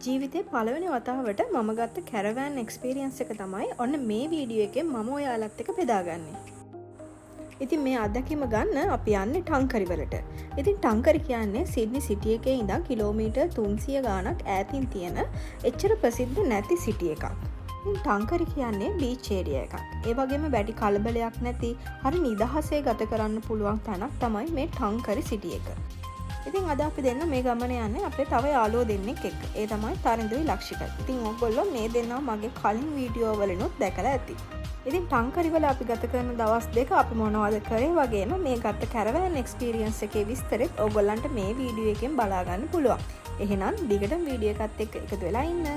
ජීවිතේ පළවෙනි වතාවට මම ගත්ත කැරවෑන් එක්ස්පීරියන්ස් එක තමයි ඔන්න මේ වීඩියෝ එකෙන් මම ඔයාලත් එක්ක බෙදාගන්නේ. ඉතින් මේ අත්දැකීම ගන්න අපි යන්නේ ටංකරි වලට. ඉතින් ටංකරි කියන්නේ සිඩ්නි සිටි එකේ ඉඳන් කිලෝමීටර් 300 ගාණක් ඈතින් තියෙන එච්චර ප්‍රසිද්ධ නැති සිටි එකක්. ඉතින් ටංකරි කියන්නේ බීච් ඒරියා එකක්. ඒ වගේම වැඩි කලබලයක් නැති හරි නිදහසේ ගත කරන්න පුළුවන් තැනක් තමයි මේ ටංකරි සිටි එක. ඉතින් අද අපි දෙන්න මේ ගමන යන්නේ අපේ තව යාළුවෝ දෙන්නෙක් එක්ක. ඒ තමයි තරිඳුයි ලක්ෂිකයි. ඉතින් ඔයගොල්ලෝ මේ දෙන්නා මගේ කලින් වීඩියෝ වලිනුත් දැකලා ඇති. ඉතින් ටංකරි වල අපි ගත කරන දවස් දෙක අපි මොනවද කරේ වගේම මේ ගත්ත කැරවෑන් එක්ස්පීරියන්ස් එකේ විස්තරෙත් ඔයගොල්ලන්ට මේ වීඩියෝ එකෙන් බලා ගන්න පුළුවන්. එහෙනම් දිගටම වීඩියෝ එකත් එක්ක එකතු වෙලා ඉන්න.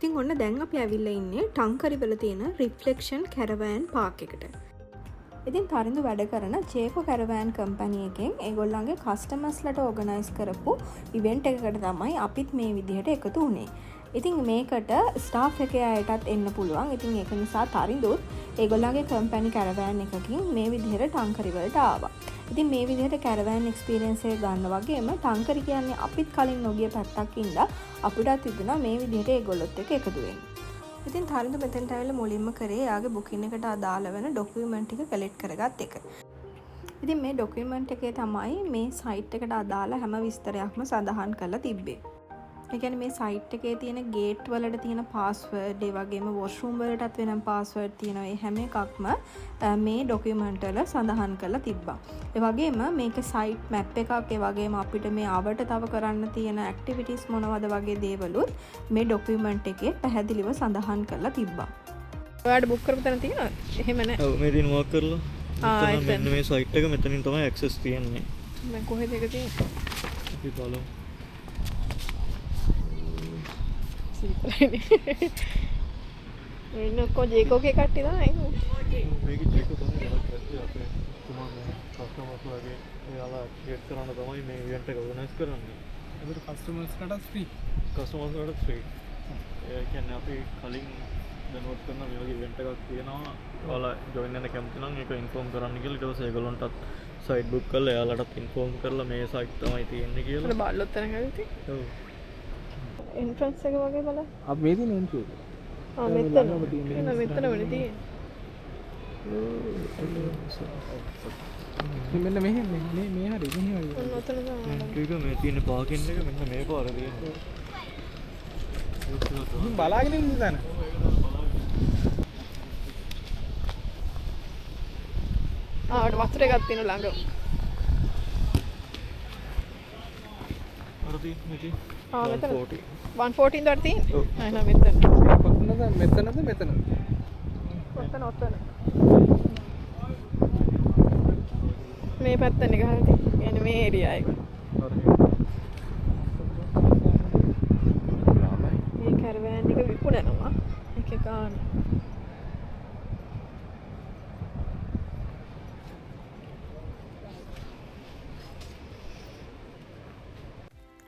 ඉතින් ඔන්න දැන් අපි ඇවිල්ලා ඉන්නේ ටංකරි වල තියෙන රිෆ්ලෙක්ෂන් කැරවෑන් පාක් එකට. ඉතින් තරිඳු වැඩ කරන ජේකෝ කැරවෑන් කම්පැනි එකෙන් ඒගොල්ලන්ගේ කස්ටමර්ස්ලට ඕගනයිස් කරපු ඉවෙන්ට් එකකට තමයි අපිත් මේ විදිහට එකතු වුණේ. ඉතින් මේකට ස්ටාෆ් එකේ අයටත් එන්න පුළුවන්. ඉතින් ඒක නිසා තරිඳුත් ඒගොල්ලන්ගේ කම්පැනි කැරවෑන් එකකින් මේ විදිහට ටංකරි වලට ආවා. ඉතින් මේ විදිහට කැරවෑන් එක්ස්පීරියන්ස් එක ගන්න වගේම ටංකරි කියන්නේ අපිත් කලින් නොගිය පැත්තක් ඉඳලා අපිටත් හිතුණා මේ විදිහට ඒගොල්ලොත් එක්ක එකතු වෙන්න. ඉතින් තරිඳු මෙතෙන්ට ඇවිල්ලා මුලින්ම කරේ එයාගේ බුකින් එකට අදාළ වෙන ඩොකියුමන්ට් ටික කලෙක්ට් කරගත් එක. ඉතින් මේ ඩොකියුමන්ට් එකේ තමයි මේ සයිට් එකට අදාළ හැම විස්තරයක්ම සඳහන් කරලා තිබ්බේ. ඒ කියන්නේ මේ සයිට් එකේ තියෙන ගේට් වලට තියෙන පාස්වර්ඩ්, ඒ වගේම වොෂ්රූම් වලටත් වෙනම පාස්වර්ඩ් තියෙනවා. ඒ හැම එකක්ම මේ ඩොකියුමන්ට් වල සඳහන් කරලා තිබ්බා. ඒ වගේම මේක සයිට් මැප් එකක්. ඒ වගේම අපිට මේ ආවට තව කරන්න තියෙන ඇක්ටිවිටීස් මොනවද වගේ දේවලුත් මේ ඩොකියුමන්ට් එකේ පැහැදිලිව සඳහන් කරලා තිබ්බා. ඔයාලට බුක් කරපු තැන තියෙනවද? එහෙම නැහැ. ඔව් මේ දින වර්ක් කරලා. මෙතන මේ සයිට් එක මෙතනින් තමයි ඇක්සස් තියෙන්නේ. දැන් කොහෙද ඒක තියෙන්නේ? අපි බලමු. ඉන්නකෝ ජේකෝගේ කට්ටිය තමයි. මේක ජේකෝ තමයි අපේ තුමාගේ කස්ටමර්ස් වගේ එයාලා ගේට් කරන්න තමයි මේ ඉවෙන්ට් එක ඕගනයිස් කරන්නේ. ඒකට කස්ටමර්ස්ලට ෆ්‍රී. කස්ටමර්ස්ලට ෆ්‍රී. ඒ කියන්නේ අපි කලින් දැනුවත් කරන මේ වගේ ඉවෙන්ට් එකක් තියෙනවා. ඔයාලා ජොයින් වෙන්න කැමති නම් ඒක ඉන්ෆෝම් කරන්න කියලා ඊට පස්සේ ඒගොල්ලන්ටත් සයිට් බුක් කරලා එයාලටත් ඉන්ෆෝම් කරලා මේ සයිට් තමයි තියෙන්නේ කියලා. ඒක බාල්ලොත් තැනක ඇවිත්. ඔව්. එන්ට්‍රන්ස් එක වගේ බලන්න. අපි මේ දින එන්ට්‍රි එක. මෙතන වෙන්නේ තියෙන්නේ. මෙන්න මෙහෙ මේ හරි මෙහෙ හරි. ඔන්න ඔතන තමයි. ඒක මේ තියෙන පාකින් එක මෙන්න මේ පාර තියෙනවා. බලාගෙන ඉන්න දන. ආවට වතුර එකක් තියෙන ළඟ. අර තියෙන්නේ. ආ මෙතන 140. 114 දාට තියෙන්නේ. ඔව්. ආ නෑ මෙතන. මෙතනද? ඔතන. මේ පැත්තනේ ගහලා තියෙන්නේ. يعني මේ ඒරියා එක. මේ කැරවෑන් එක විකුණනවා. එක ගන්න.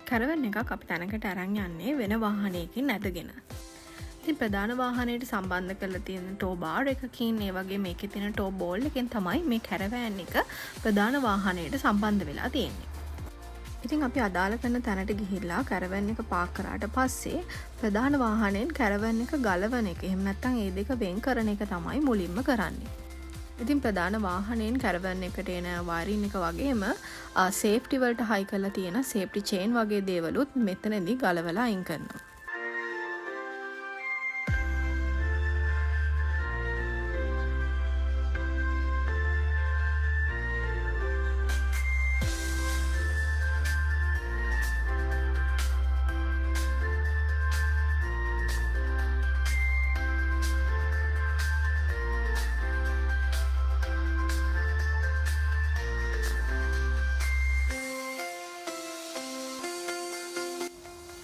කැරවෑන් එකක් අපි තැනකට අරන් යන්නේ වෙන වාහනයකින් නැදගෙන. ඉතින් ප්‍රධාන වාහනයට සම්බන්ධ කරලා තියෙන ටෝ බාර් එකකින් ඒ වගේ මේකේ තියෙන ටෝ බෝල් එකෙන් තමයි මේ කැරවෑන් එක ප්‍රධාන වාහනයට සම්බන්ධ වෙලා තියෙන්නේ. ඉතින් අපි අදාළ කරන තැනට ගිහිල්ලා කැරවෑන් එක පාක් කරාට පස්සේ ප්‍රධාන වාහනයෙන් කැරවෑන් එක ගලවන එක. එහෙම නැත්නම් ඒ දෙක වෙන් කරන එක තමයි මුලින්ම කරන්නේ. ඉතින් ප්‍රධාන වාහනයෙන් කැරවෑන් එකට එන වයරින් එක වගේම සේෆ්ටි වලට හයි කරලා තියෙන සේෆ්ටි චේන් වගේ දේවලුත් මෙතනදී ගලවලා අයින් කරනවා.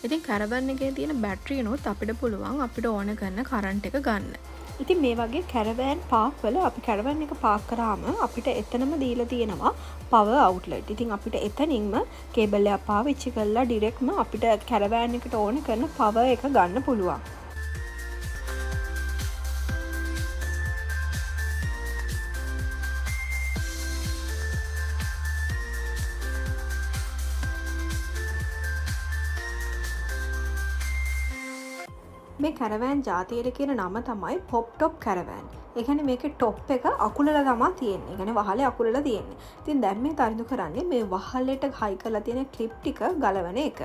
ඉතින් කැරවැන් එකේ තියෙන බැටරියනොත් අපිට පුළුවන් අපිට ඕන කරන කරන්ට් එක ගන්න. ඉතින් මේ වගේ කැරවෑන් පාක් වල අපි කැරවැන් එක පාක් කරාම අපිට එතනම දීලා තියෙනවා පවර් අවුට්ලට්. ඉතින් අපිට එතනින්ම කේබල් එක පාවිච්චි කරලා ඩිරෙක්ට්ම අපිට කැරවෑන් එකට ඕන කරන පවර් එක ගන්න පුළුවන්. මේ කැරවෑන් ජාතියට කියන නම තමයි පොප් ටොප් කැරවෑන්. ඒ කියන්නේ මේකේ টොප් එක අකුලලා තමයි තියෙන්නේ. ඒ කියන්නේ වහලේ අකුලලා තියෙන්නේ. ඉතින් දැන් මේ තරිඳු කරන්නේ මේ වහලෙට හයි කරලා තියෙන ක්ලිප් ටික ගලවන එක.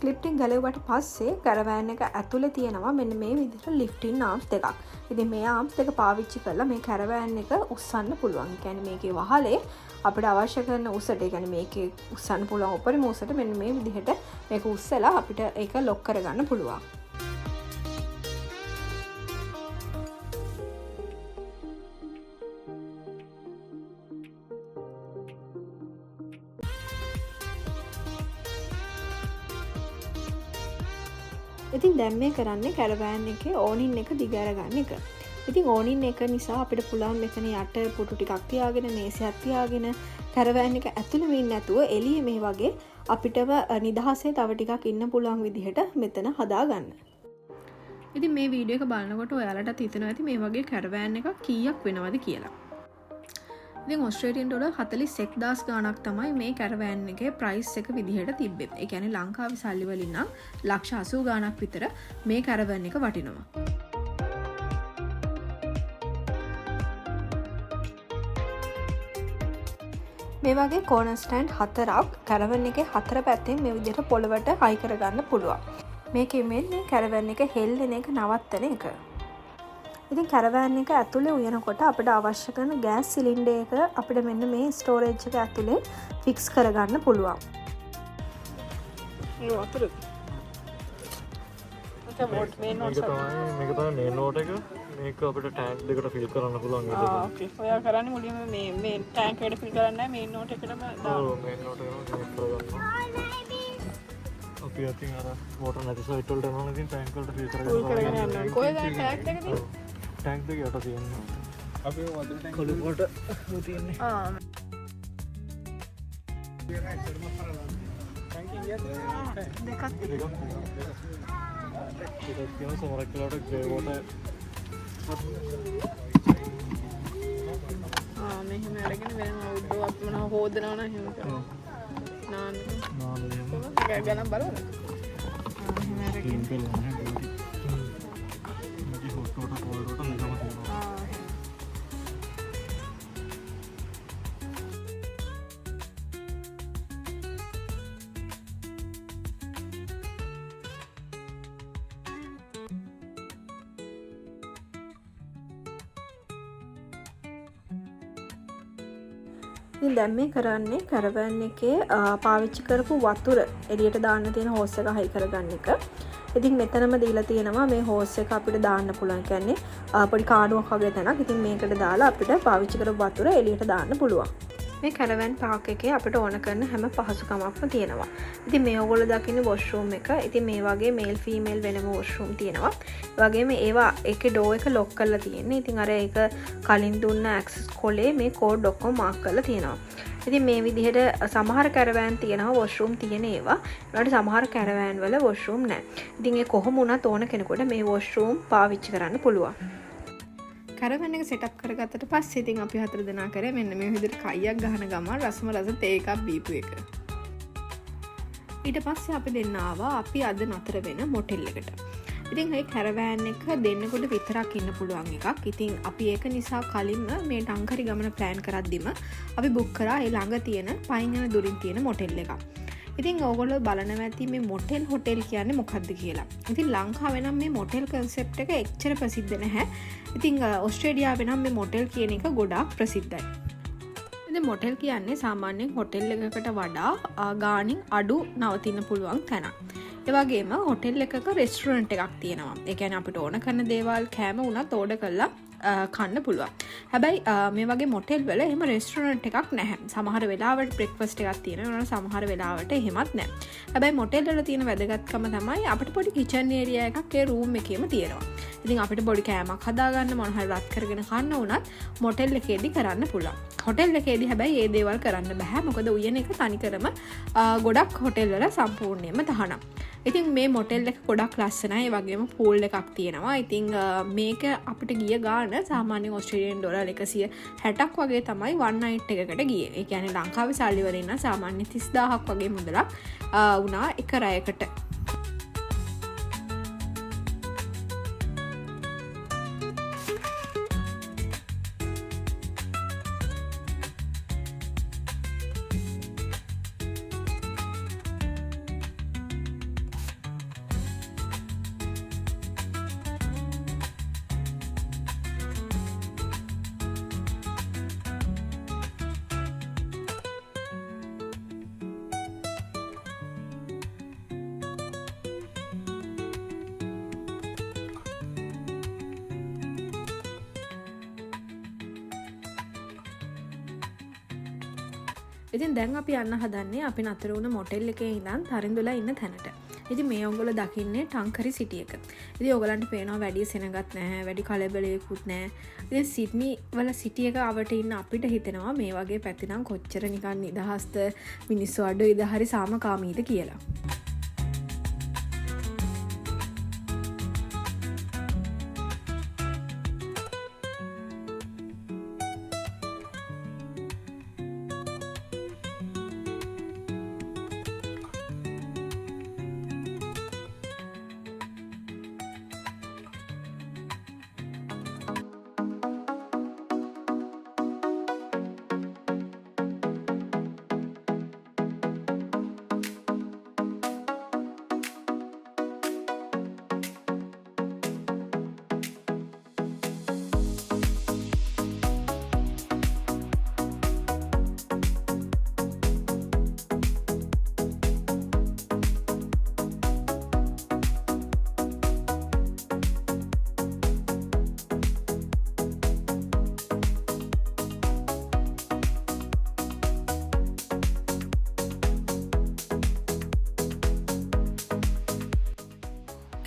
ක්ලිප් ටික ගලවුවට පස්සේ කැරවෑන් එක ඇතුලේ තියෙනවා මෙන්න මේ විදිහට ලිෆ්ටින් ආම්ස් දෙකක්. ඉතින් මේ ආම්ස් දෙක පාවිච්චි කරලා මේ කැරවෑන් එක උස්සන්න පුළුවන්. ඒ කියන්නේ මේකේ වහලේ අපිට අවශ්‍ය කරන උසට, ඒ කියන්නේ මේකේ උස්සන්න පුළුවන් උඩරිම උසට මෙන්න මේ විදිහට මේක උස්සලා අපිට ඒක ලොක් කරගන්න පුළුවන්. ඉතින් දැන් මේ කරන්නේ කැරවෑන් එකේ ඕනින් එක දිග අරගන්න එක. ඉතින් ඕනින් එක නිසා අපිට පුළුවන් මෙතන යට පුටු ටිකක් තියාගෙන මේසයක් තියාගෙන කැරවෑන් එක ඇතුළේ වෙන්නේ නැතුව එළියේ මේ වගේ අපිටම නිදහසේ තව ටිකක් ඉන්න පුළුවන් විදිහට මෙතන හදාගන්න. ඉතින් මේ වීඩියෝ එක බලනකොට ඔයාලටත් හිතෙනවා ඇති මේ වගේ කැරවෑන් එකක් කීයක් වෙනවද කියලා. ඉතින් ඔස්ට්‍රේලියන් ඩොලර් 41000 ගාණක් තමයි මේ කැරවෑන් එකේ ප්‍රයිස් එක විදිහට තිබ්බේ. ඒ කියන්නේ ලංකාවේ සල්ලි වලින් නම් ලක්ෂ 80 ගාණක් විතර මේ කැරවෑන් එක වටිනවා. මේ වගේ කෝනර් ස්ටෑන්ඩ් 4ක් කැරවෑන් එකේ 4 පැත්තෙන් මේ විදිහට පොළවට හයි කරගන්න පුළුවන්. මේකෙන් මේ කැරවෑන් එක හෙල්ලෙන එක නවත්තන එක. ඉතින් කැරවෑන් එක ඇතුලේ උයනකොට අපිට අවශ්‍ය කරන ගෑස් සිලින්ඩර් එක අපිට මෙන්න මේ ස්ටෝරේජ් එක ඇතුලේ ෆික්ස් කරගන්න පුළුවන්. මේක තමයි මේන් නෝට් එක. මේක අපිට ටැංක් දෙකට ෆිල් කරන්න පුළුවන් විදිහට. ඕකේ. ඔයා කරන්නේ මුලින්ම මේ ටැංක් එකට ෆිල් කරන්නේ නැහැ මේන් නෝට් එකටම දාන්න. ඔව් මේන් නෝට් එකම කනෙක්ට් කරගන්න. අපි අතින් අර වෝටර් නැති සයිට් වලට යනවා නම් ටැංක් වලට ෆිල් කරගෙන යනවා. කොහෙද ටැංක් එක තියෙන්නේ? ටැංක් දෙක යට තියෙනවා. අපි වතුර ටැංක් කොළු වලට තියෙන්නේ. දෙකක් තියෙනවා සමහර වෙලාවට ග්‍රේ වෝටර් මෙහෙම අරගෙන වෙනම අවුට්ඩෝ අපි මොනවා හොදනවා නම් එහෙම කරනවා. නාන්න ගණන් බලන්න. එහෙම අරගෙන ඉතින් දැන් මේ කරන්නේ කැරවෑන් එකේ පාවිච්චි කරපු වතුර එළියට දාන්න තියෙන හෝස් එක හයි කරගන්න එක. ඉතින් මෙතනම දීලා තියෙනවා මේ හෝස් එක අපිට දාන්න පුළුවන්. කියන්නේ පොඩි කාඩුවක් වගේ තැනක්. ඉතින් මේකට දාලා අපිට පාවිච්චි කරපු වතුර එළියට දාන්න පුළුවන්. මේ කැරවෑන් පාක් එකේ අපිට ඕන කරන හැම පහසුකමක්ම තියෙනවා. ඉතින් මේ ඔයගොල්ලෝ දකින්නේ වොෂ්රූම් එක. ඉතින් මේ වගේ මේල් ෆීමේල් වෙනම වොෂ්රූම් තියෙනවා. ඒ වගේම ඒවා ඒකේ ඩෝ එක ලොක් කරලා තියෙන්නේ. ඉතින් අර ඒක කලින් දුන්න ඇක්සස් කොලේ මේ කෝඩ් ඔක්කොම මාක් කරලා තියෙනවා. ඉතින් මේ විදිහට සමහර කැරවෑන් තියෙනවා වොෂ්රූම් තියෙන ඒවා. ඒකට සමහර කැරවෑන් වල වොෂ්රූම් නැහැ. ඉතින් ඒ කොහොම වුණත් ඕන කෙනෙකුට මේ වොෂ්රූම් පාවිච්චි කරන්න පුළුවන්. කැරවෑන් එක සෙටප් කරගත්තට පස්සේ ඉතින් අපි 4 දෙනා කරේ මෙන්න මේ විදිහට කයියක් ගහන ගමන් රසම රස තේ එකක් බීපු එක. ඊට පස්සේ අපි දෙන්න ආවා අපි අද නතර වෙන මොටෙල් එකට. ඉතින් මේ කැරවෑන් එක දෙන්නෙකුට විතරක් ඉන්න පුළුවන් එකක්. ඉතින් අපි ඒක නිසා කලින්ම මේ ටංකරි ගමන ප්ලෑන් කරද්දිම අපි බුක් කරා ඒ ළඟ තියෙන පයින් යන දුරින් තියෙන මොටෙල් එකක්. ඉතින් ඕගොල්ලෝ බලනවා ඇති මේ මොටෙල් හොටෙල් කියන්නේ මොකක්ද කියලා. ඉතින් ලංකාවේ නම් මේ මොටෙල් කන්සෙප්ට් එක එච්චර ප්‍රසිද්ධ නැහැ. ඉතින් ඕස්ට්‍රේලියාවේ නම් මේ මොටෙල් කියන එක ගොඩාක් ප්‍රසිද්ධයි. ඉතින් මොටෙල් කියන්නේ සාමාන්‍යයෙන් හොටෙල් එකකට වඩා ගාණින් අඩු නවතින්න පුළුවන් තැනක්. ඒ වගේම හොටෙල් එකක රෙස්ටුරන්ට් එකක් තියෙනවා. ඒ කියන්නේ අපිට ඕන කරන දේවල් කෑම උනත් ඕඩර් කරලා කන්න පුළුවන්. හැබැයි මේ වගේ මොටෙල් වල එහෙම රෙස්ටොරන්ට් එකක් නැහැ. සමහර වෙලාවට බ්‍රෙක්ෆාස්ට් එකක් තියෙනවා. සමහර වෙලාවට එහෙමත් නැහැ. හැබැයි මොටෙල් වල තියෙන වැදගත්කම තමයි අපිට පොඩි කිචන් ඒරියා එකක් ඒ රූම් එකේම තියෙනවා. ඉතින් අපිට පොඩි කෑමක් හදාගන්න මොන හරි රත් කරගෙන කන්න උනත් මොටෙල් එකේදී කරන්න පුළුවන්. හොටෙල් එකේදී හැබැයි ඒ දේවල් කරන්න බෑ. මොකද උයන එක තනිකරම ගොඩක් හොටෙල් වල සම්පූර්ණයෙන්ම තහනම්. ඉතින් මේ මොටෙල් එක ගොඩක් ලස්සනයි. ඒ වගේම පූල් එකක් තියෙනවා. ඉතින් මේක අපිට ගිය ගාන සාමාන්‍යයෙන් ඔස්ට්‍රේලියන් ඩොලර් 160ක් වගේ තමයි one night එකකට ගියේ. ඒ කියන්නේ ලංකාවේ සල්ලි වලින් නම් සාමාන්‍ය 30000ක් වගේ මුදලක් වුණා එක රැයකට. ඉතින් දැන් අපි යන්න හදන්නේ අපි නතර වුණ මොටෙල් එකේ ඉඳන් තරිඳුලා ඉන්න තැනට. ඉතින් මේ ඔයගොල්ලෝ දකින්නේ ටංකරි සිටි එක. ඉතින් ඔයගලන්ට පේනවා වැඩි සෙනගත් නැහැ, වැඩි කලබලයකුත් නැහැ. ඉතින් සිඩ්නි වල සිටි එක අවට ඉන්න අපිට හිතෙනවා මේ වගේ පැති නම් කොච්චර නිකන් නිදහස්ද, මිනිස්සු අඩුයිද, හරි සාමකාමීද කියලා.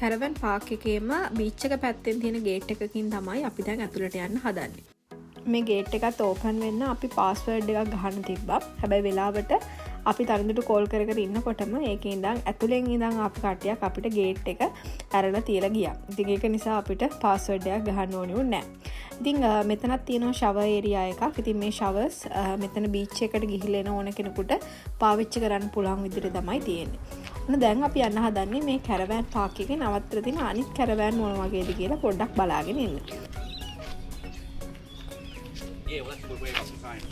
කැරවන් පාක් එකේම බීච් එක පැත්තෙන් තියෙන ගේට් එකකින් තමයි අපි දැන් ඇතුළට යන්න හදන්නේ. මේ ගේට් එකත් ඕපන් වෙන්න අපි පාස්වර්ඩ් එකක් ගහන්න තිබ්බා. හැබැයි වෙලාවට අපි තරිඳුට කෝල් කර කර ඉන්නකොටම ඒකේ ඉඳන් ඇතුලෙන් ඉඳන් අපි කට්ටියක් අපිට ගේට් එක ඇරලා තියලා ගියා. ඉතින් ඒක නිසා අපිට පාස්වර්ඩ් එකක් ගහන්න ඕනේ නැහැ. ඉතින් මෙතනක් තියෙනවා ෂවර් ඒරියා එකක්. ඉතින් මේ ෂවර්ස් මෙතන බීච් එකට ගිහිල්ලා එන ඕන කෙනෙකුට පාවිච්චි කරන්න පුළුවන් විදිහට තමයි තියෙන්නේ. ඔන්න දැන් අපි යන්න හදන්නේ මේ කැරවෑන් පාක් එකේ නවත්තලා තියෙන අනිත් කැරවෑන් මොන වගේද කියලා පොඩ්ඩක් බලාගෙන ඉන්න. Yeah, well, that's a good way to find it.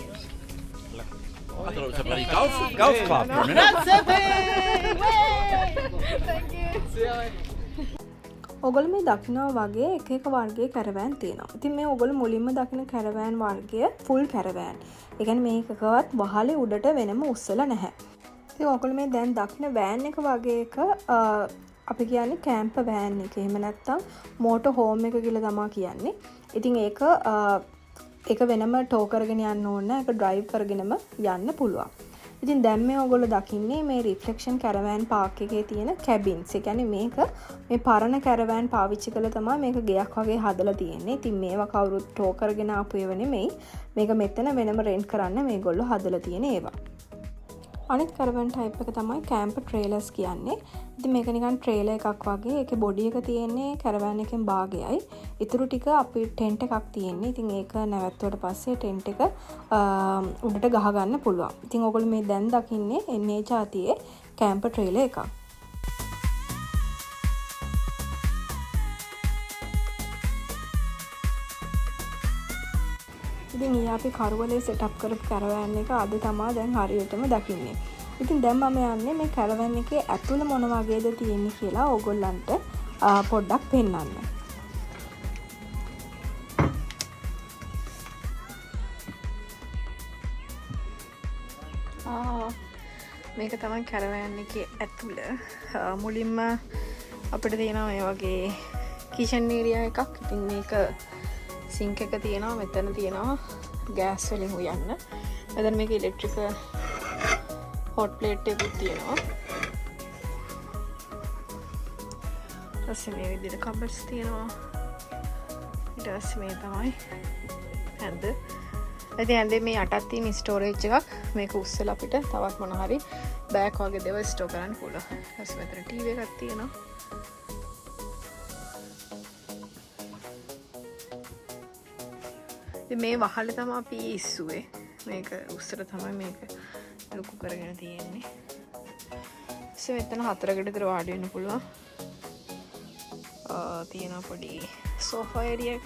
I thought it was a bloody golf club for a minute. ඔගොල්ලෝ මේ දකිනවා වගේ එක එක වර්ගයේ කැරවෑන් තියෙනවා. ඉතින් මේ ඔගොල්ලෝ මුලින්ම දකින කැරවෑන් වර්ගය ෆුල් කැරවෑන්. ඒ කියන්නේ මේකකවත් වහලේ උඩට වෙනම උස්සලා නැහැ. ඉතින් ඔගොල්ලෝ මේ දැන් දකින වෑන් එක වගේ එක අපි කියන්නේ කැම්ප් වෑන් එක. එහෙම නැත්නම් මෝටර් හෝම් එක කියලා තමයි කියන්නේ. ඉතින් ඒක වෙනම ටෝ කරගෙන යන්න ඕන නැහැ. ඒක ඩ්‍රයිව් කරගෙනම යන්න පුළුවන්. ඉතින් දැන් මේ ඔයගොල්ලෝ දකින්නේ මේ රිෆ්ලෙක්ෂන් කැරවෑන් පාක් එකේ තියෙන කැබින්ස්. ඒ කියන්නේ මේක මේ පරණ කැරවෑන් පාවිච්චි කරලා තමයි මේක ගෙයක් වගේ හදලා තියෙන්නේ. ඉතින් මේවා කවුරුත් ටෝ කරගෙන ආපු ඒවා නෙමෙයි. මේක මෙතන වෙනම රෙන්ට් කරන්න මේගොල්ලෝ හදලා තියෙන ඒවා. අනිත් කැරවෑන් ටයිප් එක තමයි කැම්ප් ට්‍රේලර්ස් කියන්නේ. ඉතින් මේක නිකන් ට්‍රේලර් එකක් වගේ. ඒකේ බොඩි එක තියෙන්නේ කැරවෑන් එකෙන් භාගයයි. ඊටු ටික අපි ටෙන්ට් එකක් තියෙන්නේ. ඉතින් ඒක නැවැත්තුවට පස්සේ ටෙන්ට් එක උඩට ගහ ගන්න පුළුවන්. ඉතින් ඔයගොල්ලෝ මේ දැන් දකින්නේ එන්නේ ජාතියේ කැම්ප් ට්‍රේලර් එකක්. ඉතින් අපි කරවලේ සෙටප් කරපු කැරවෑන් එක අද තමයි දැන් හරියටම දකින්නේ. ඉතින් දැන් මම යන්නේ මේ කැරවෑන් එකේ ඇතුළ මොන වගේද තියෙන්නේ කියලා ඕගොල්ලන්ට පොඩ්ඩක් පෙන්නන්න. මේක තමයි කැරවෑන් එකේ ඇතුළ. මුලින්ම අපිට තියෙනවා මේ වගේ කිචන් ඒරියා එකක්. ඉතින් මේක සිංක් එක තියෙනවා මෙතන තියෙනවා ගෑස් වලින් උයන්න. මෙතන මේක ඉලෙක්ට්‍රික හොට් ප්ලේට් එකකුත් තියෙනවා. ඊට පස්සේ මේ විදිහට කබඩ්ස් තියෙනවා. ඊට පස්සේ මේ තමයි ඇඳ. ඉතින් ඇඳේ මේ යටත් තියෙන ස්ටෝරේජ් එකක්. මේක උස්සලා අපිට තවත් මොන හරි බෑග් වගේ දේවල් ස්ටෝර් කරන්න පුළුවන්. ඊට පස්සේ මෙතන ටීවී එකක් තියෙනවා. මේ වහල තමයි අපි ඉස්සුවේ. මේක උස්සර තමයි මේක ලොකු කරගෙන තියෙන්නේ. මෙතන 4කට විතර වාඩි වෙන්න පුළුවන්. තියෙන පොඩි සෝෆා ඒරියා එක.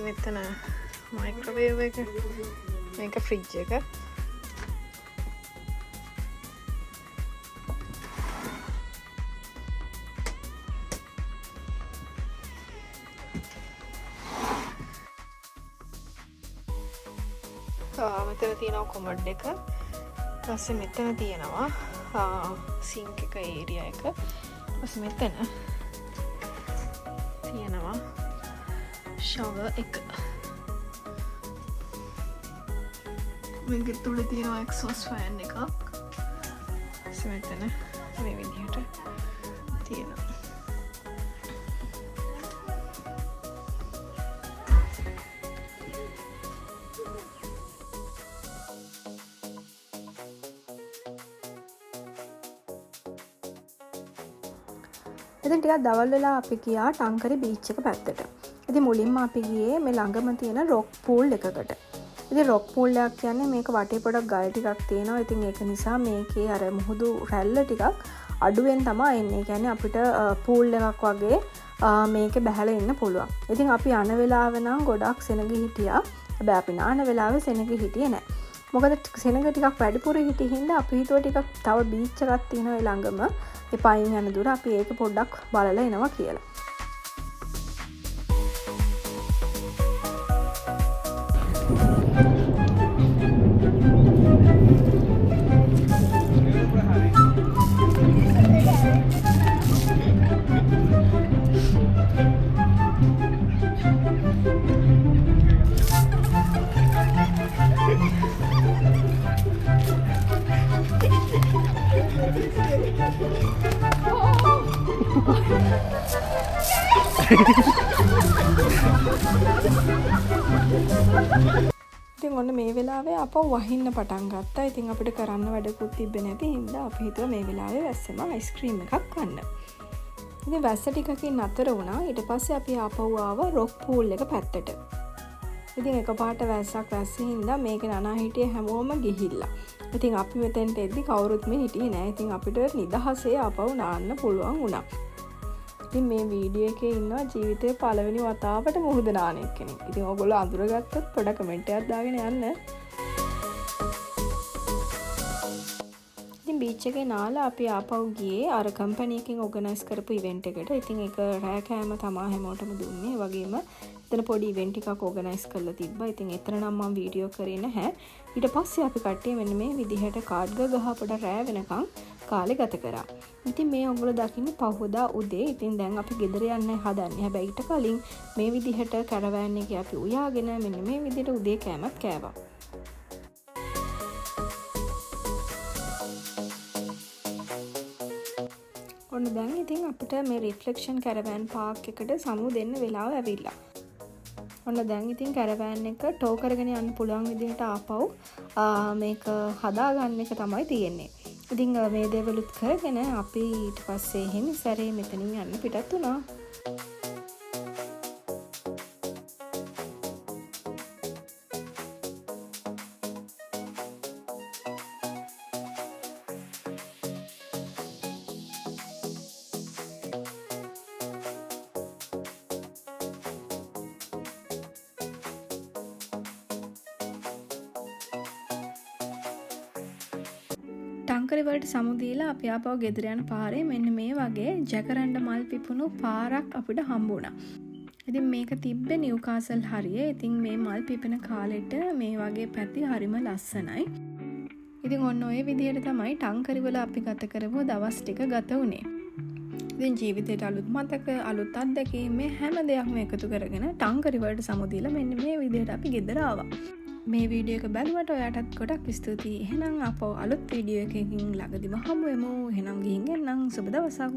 මෙතන මයික්‍රෝවේව් එක. මේක ෆ්‍රිජ් එක. මෙතන තියෙනවා කොමඩ් එක. ඊපස්සේ මෙතන තියෙනවා සිංක් එක ඒරියා එක. ඊපස්සේ මෙතන තියෙනවා ෂවර් එක. මේක තුල තියෙනවා එක්සෝස් ෆෑන් එකක්. ඊපස්සේ මෙතන මේ විදිහට තියෙනවා. ඉතින් ටිකක් දවල් වෙලා අපි ගියා ටංකරි බීච් එක පැත්තට. ඉතින් මුලින්ම අපි ගියේ මේ ළඟම තියෙන රොක් පූල් එකකට. ඉතින් රොක් පූල් එකක් කියන්නේ මේක වටේ පොඩක් ගල් ටිකක් තියෙනවා. ඉතින් ඒක නිසා මේකේ අර මුහුදු රැල්ල ටිකක් අඩුවෙන් තමයි එන්නේ. කියන්නේ අපිට පූල් එකක් වගේ මේකේ බැහැලා ඉන්න පුළුවන්. ඉතින් අපි යන වෙලාව නම් ගොඩක් සෙනග හිටියා. හැබැයි අපි නාන වෙලාවේ සෙනග හිටියේ නැහැ. මොකද සෙනග ටිකක් වැඩිපුර හිටිය හින්දා අපි හිතුවා ටිකක් තව බීච් එකක් තියෙනවා ළඟම. ඒ පයින් යන දුර අපි ඒක පොඩ්ඩක් බලලා එනවා කියලා. ඉතින් ඔන්න මේ වෙලාවේ අපව වහින්න පටන් ගත්තා. ඉතින් අපිට කරන්න වැඩකුත් තිබ්බේ නැති හින්දා අපි හිතුවා මේ වෙලාවේ වැස්සෙම අයිස්ක්‍රීම් එකක් කන්න. ඉතින් වැස්ස ටිකකින් අතර වුණා. ඊට පස්සේ අපි ආපහු ආව රොක් පූල් එක පැත්තට. ඉතින් එකපාරට වැස්සක් වැස්සේ හින්දා මේක නනා හිටියේ හැමෝම ගිහිල්ලා. ඉතින් අපි මෙතෙන්ට එද්දි කවුරුත් මේ හිටියේ නැහැ. ඉතින් අපිට නිදහසේ ආපහු නාන්න පුළුවන් වුණා. ඉතින් මේ වීඩියෝ එකේ ඉන්නවා ජීවිතේ පළවෙනි වතාවට මුහුද නාන එක්කෙනෙක්. ඉතින් ඔයගොල්ලෝ අඳුරගත්තොත් පොඩක් කමෙන්ට් එකක් දාගෙන යන්න. ඉතින් බීච් එකේ නාලා අපි ආපහු ගියේ අර කම්පැනි එකෙන් ඕගනයිස් කරපු ඉවෙන්ට් එකට. ඉතින් ඒක රෑ කෑම තමයි හැමෝටම දුන්නේ. ඒ වගේම එතන පොඩි ඉවෙන්ට් එකක් ඕගනයිස් කරලා තිබ්බා. ඉතින් එතන නම් මම වීඩියෝ කරේ නැහැ. ඊට පස්සේ අපි කට්ටිය මෙන්න මේ විදිහට කාඩ් ගහ පොඩ රෑ වෙනකන් කාලේ ගත කරා. ඉතින් මේ ඔයගොල්ලෝ දකින්නේ පහුවදා උදේ. ඉතින් දැන් අපි ගෙදර යන්න හදන්නේ. හැබැයි ඊට කලින් මේ විදිහට කැරවෑන් එකේ අපි උයාගෙන මෙන්න මේ විදිහට උදේ කෑමක් කෑවා. ඔන්න දැන් ඉතින් අපිට මේ රිෆ්ලෙක්ෂන් කැරවෑන් පාක් එකට සමු දෙන්න වෙලාව ඇවිල්ලා. ඔන්න දැන් ඉතින් කැරවෑන් එක ටෝ කරගෙන යන්න පුළුවන් විදිහට ආපහු මේක හදාගන්න එක තමයි තියෙන්නේ. ඉතින් මේ දේවලුත් කරගෙන අපි ඊට පස්සේ එහෙම සැරේ මෙතනින් යන්න පිටත් වුණා. ටංකරි වලට සමුදීලා අපි ආපහු ගෙදර යන පාරේ මෙන්න මේ වගේ ජැකරන්ඩ මල් පිපුණු පාරක් අපිට හම්බුණා. ඉතින් මේක තිබ්බේ නිව්කාසල් හරියේ. ඉතින් මේ මල් පිපෙන කාලෙට මේ වගේ පැති හරිම ලස්සනයි. ඉතින් ඔන්න ඔය විදිහට තමයි ටංකරි වල අපි ගත කරපු දවස් ටික ගත වුණේ. ඉතින් ජීවිතයට අලුත් මතක අලුත් අත්දැකීම් මේ හැම දෙයක්ම එකතු කරගෙන ටංකරිවලට සමුදීලා මෙන්න මේ විදිහට අපි ගෙදර ආවා. මේ වීඩියෝ එක බැලුවට ඔයාටත් ගොඩක් ස්තුතියි. එහෙනම් අපෝ අලුත් වීඩියෝ එකකින් ළඟදිම හමු වෙමු. එහෙනම් ගිහින් එන්නම්. සුබ දවසක්.